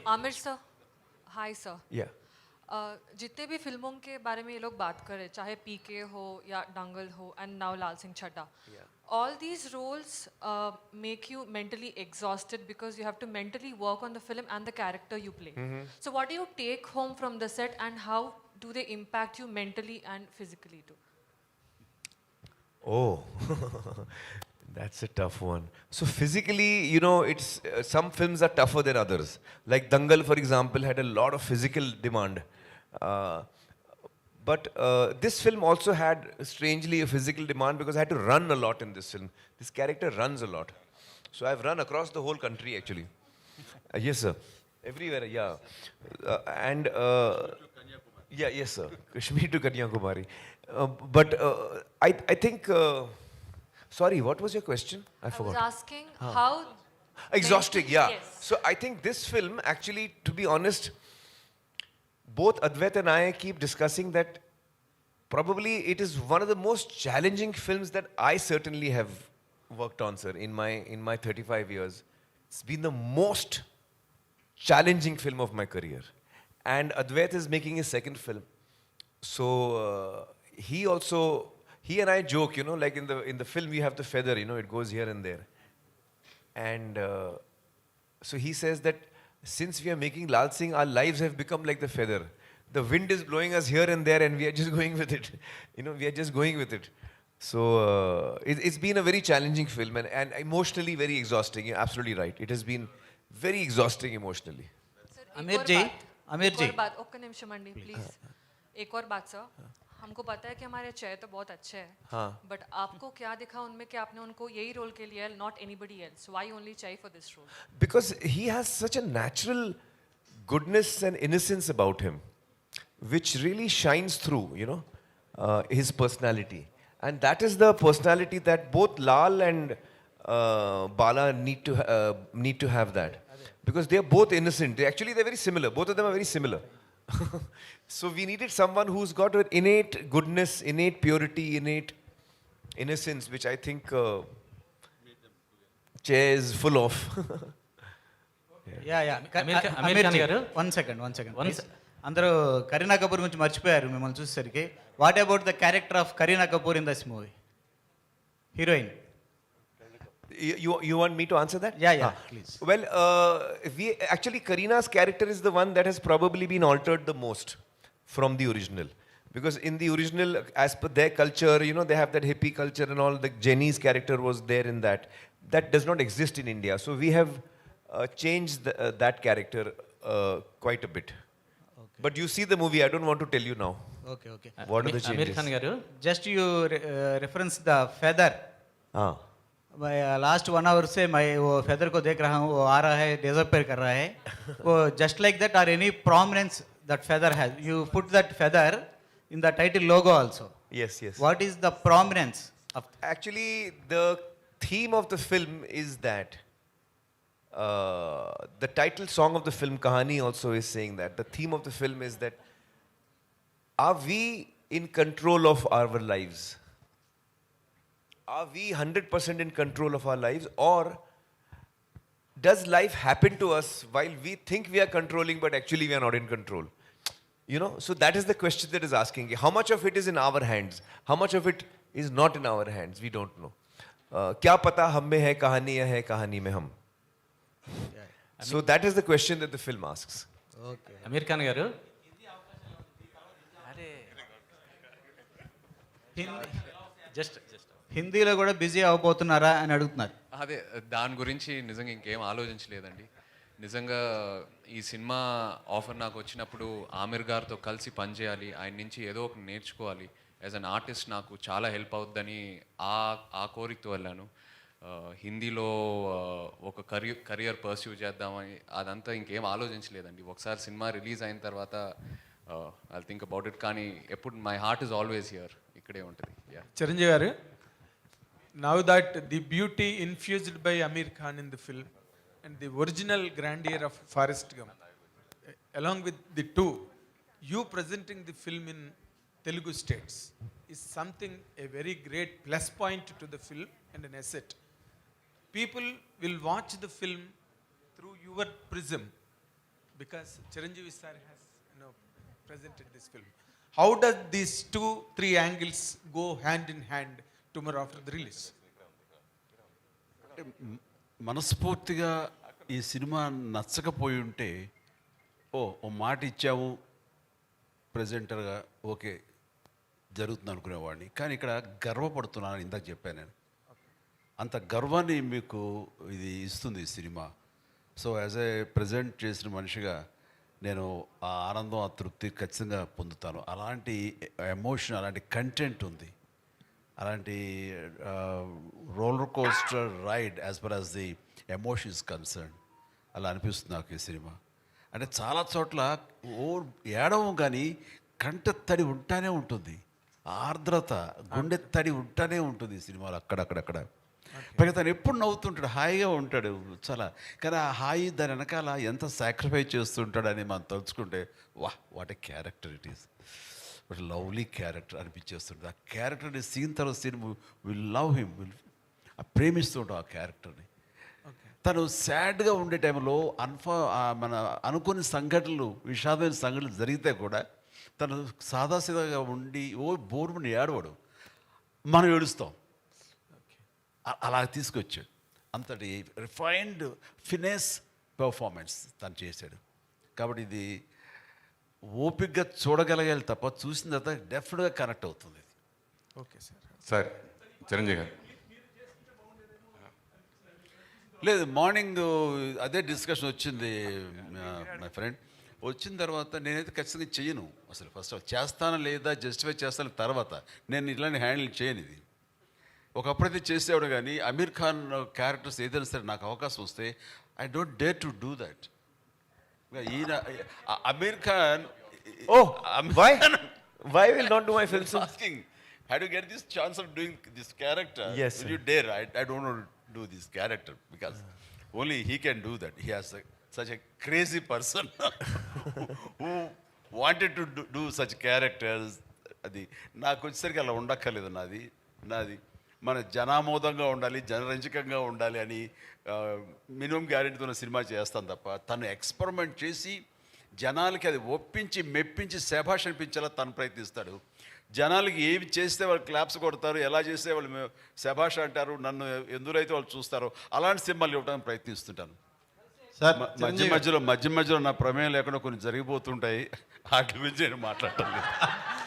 Aamir sir, hi sir. Yeah. जितने भी फिल्मों के बारे में ये लोग बात कर रहे, चाहे पीके हो या दंगल हो and now Laal Singh Chaddha, all these roles make you mentally exhausted because you have to mentally work on the film and the character you play. So what do you take home from the set and how do they impact you mentally and physically too? Oh, that's a tough one. So physically, it's some films are tougher than others. Like Dangal, for example, had a lot of physical demand. Uh, but this film also had strangely a physical demand because I had to run a lot in this film. This character runs a lot. So I've run across the whole country actually. Yes, sir. Everywhere, yeah. And yeah, yes, sir. Kashmir to Kanyakumari. But I think. Sorry, what was your question? I I was forgot. asking how Exhausting, mentally, yeah. yes. So I think this film, actually, to be honest, both Advait and I keep discussing that probably it is one of the most challenging films that I certainly have worked on, sir, in my 35 years. It's been the most challenging film of my career. And Advait is making his second film. So he and I joke, like in the film we have the feather, it goes here and there. And so he says that since we are making Laal Singh, our lives have become like the feather. The wind is blowing us here and there, and we are just going with it. We are just going with it. So it's been a very challenging film and emotionally very exhausting. You're absolutely right. It has been very exhausting emotionally. Sir Aamir ji, Aamir एक जी। और बात okay निमिषम अंडी please. एक और बात sir, हमको पता है कि हमारे चेहरे तो बहुत अच्छे हैं, हाँ। बट आपको क्या दिखा उनमें कि आपने उनको यही रोल के लिए, not anybody else, why only Che for this role? Because he has such a natural goodness and innocence about him, which really shines through, his personality. And that is the personality that both Lal and Bala need to have that. Because they are both innocent. They're very similar. Both of them are very similar. So we needed someone who's got an innate goodness, innate purity, innate innocence, which I think Che is full of. Yeah yeah Aamir Khan గారు. One second One అందరూ కరీనా కపూర్ గురించి మర్చిపోయారు మిమ్మల్ని చూసేసరికి. What about the character of Kareena Kapoor in this movie, heroine? You want me to answer that? Yeah, please. Well, Karina's character is the one that has probably been altered the most from the original. Because in the original, as per their culture, they have that hippie culture and all. The Jenny's character was there in that. That does not exist in India. So we have changed that character quite a bit. But you see the movie. I don't want to tell you now. Okay okay What are the Aamir changes? Khan గారు, just you reference the feather. Ah. मैं last 1 hour से मैं वो feather को देख रहा हूँ, वो आ रहा है, डिसअपियर कर रहा है. वो जस्ट लाइक दैट और any prominence that feather has, you put that feather in the title logo also. Yes, yes. What is the prominence of? Actually, the theme of the film is that the title song of the film Kahani also is saying that the theme of the film is that are we in control of our lives? Are we 100% in control of our lives, or does life happen to us while we think we are controlling but actually we are not in control? So that is the question that is asking. How much of it is in our hands? How much of it is not in our hands? We don't know. क्या पता हम में है कहानी या है कहानी में हम? So that is the question that the film asks. Okay. Aamir Khan గారు, జస్ట్ హిందీలో కూడా బిజీ అవబోతున్నారా అని అడుగుతున్నారు. అదే దాని గురించి నిజంగా ఇంకేం ఆలోచించలేదండి. నిజంగా ఈ సినిమా ఆఫర్ నాకు వచ్చినప్పుడు ఆమిర్ గారితో కలిసి పనిచేయాలి, ఆయన నుంచి ఏదో ఒకటి నేర్చుకోవాలి, యాజ్ అన్ ఆర్టిస్ట్ నాకు చాలా హెల్ప్ అవుద్దని ఆ కోరికతో వెళ్ళాను. హిందీలో ఒక కెరియర్ పర్స్యూ చేద్దామని అదంతా ఇంకేం ఆలోచించలేదండి. ఒకసారి సినిమా రిలీజ్ అయిన తర్వాత ఐ థింక్ అబౌట్ ఇట్. కానీ ఎప్పుడు my heart is always here, ఇక్కడే ఉంటుంది. Chiranjeevi garu, now that the beauty infused by Aamir Khan in the film and the original grandeur of Forrest Gump, along with the two, you presenting the film in Telugu states is something a very great plus point to the film and an asset. People will watch the film through your prism. because Chiranjeevi sir has, you know, presented this film. How does these 2-3 angles go hand in hand tomorrow after the release? మనస్ఫూర్తిగా ఈ cinema నచ్చకపోయి ఉంటే ఓ మాట ఇచ్చాము ప్రజెంటర్గా okay జరుగుతుంది అనుకునేవాడిని. కానీ ఇక్కడ గర్వపడుతున్నాను, ఇందాక చెప్పాను నేను. అంత గర్వాన్ని మీకు ఇది ఇస్తుంది ఈ cinema. So as a present చేసిన మనిషిగా నేను ఆ ఆనందం, ఆ తృప్తి ఖచ్చితంగా పొందుతాను. అలాంటి ఎమోషన్, అలాంటి కంటెంట్ ఉంది, అలాంటి roller coaster ride as per as the emotion is concern. అలా అనిపిస్తుంది నాకు ఈ సినిమా. అంటే చాలా చోట్ల ఏడవం కానీ కంట తడి ఉంటానే ఉంటుంది, ఆర్ద్రత గుండె తడి ఉంటానే ఉంటుంది ఈ సినిమాలో అక్కడక్కడక్కడ. పైగా తను ఎప్పుడు నవ్వుతుంటాడు, హాయిగా ఉంటాడు చాలా. కానీ ఆ హాయి దాని వెనకాల ఎంత సాక్రిఫైస్ చేస్తుంటాడని మనం తలుచుకుంటే what a character it is, but lovely character అనిపించేస్తుంది. ఆ క్యారెక్టర్ని సీన్ తర్వాత సీన్ విల్ లవ్ హిమ్, ప్రేమిస్తూ ఉంటాం ఆ క్యారెక్టర్ని. తను సాడ్గా ఉండే టైంలో మన అనుకోని సంఘటనలు, విషాదమైన సంఘటనలు జరిగితే కూడా తను సాదాసీదాగా ఉండి బోర్మని ఏడవడు, మనం ఏడుస్తాం. అలా తీసుకొచ్చాడు. అంతటి రిఫైన్డ్ ఫినెస్ పెర్ఫార్మెన్స్ తను చేశాడు. కాబట్టి ఇది ఓపికగా చూడగలగాలి తప్ప చూసిన తర్వాత డెఫినెట్గా కనెక్ట్ అవుతుంది. Okay sir. సార్ చిరంజీవి గారు లేదు, మార్నింగ్ అదే డిస్కషన్ వచ్చింది మై ఫ్రెండ్. వచ్చిన తర్వాత నేనైతే ఖచ్చితంగా చెయ్యను అసలు. ఫస్ట్ చేస్తానా లేదా జస్టిఫై చేస్తాను తర్వాత, నేను ఇలాంటి హ్యాండిల్ చేయను. ఇది ఒకప్పుడైతే చేసేవాడు, కానీ అమీర్ ఖాన్ క్యారెక్టర్స్ ఏదైనా సరే నాకు అవకాశం వస్తే I don't dare to do that. ఈయన Aamir Khan Why will not do my films? asking, how do you get this chance of doing this character? Yes, Will sir. you dare? I don't want to do this character because only he can do that. He has such a crazy person who wanted to do such characters. అది నాకు వచ్చేసరికి అలా ఉండక్కర్లేదు. నాది మన జనామోదంగా ఉండాలి, జనరంజకంగా ఉండాలి అని minimum గ్యారెంటీతో cinema చేస్తాను తప్ప, తను ఎక్స్పెరిమెంట్ చేసి జనాలకి అది ఒప్పించి మెప్పించి శభాష్ అనిపించేలా తను ప్రయత్నిస్తాడు. జనాలకి ఏమి చేస్తే వాళ్ళు క్లాప్స్ కొడతారు, ఎలా చేస్తే వాళ్ళు శభాష్ అంటారు, నన్ను ఎందులో అయితే వాళ్ళు చూస్తారో అలాంటి సినిమాలు ఇవ్వడానికి ప్రయత్నిస్తుంటాను. సార్ మధ్య మధ్యలో నా ప్రమేయం లేకుండా కొన్ని జరిగిపోతుంటాయి, వాటి గురించి నేను మాట్లాడటం లేదు.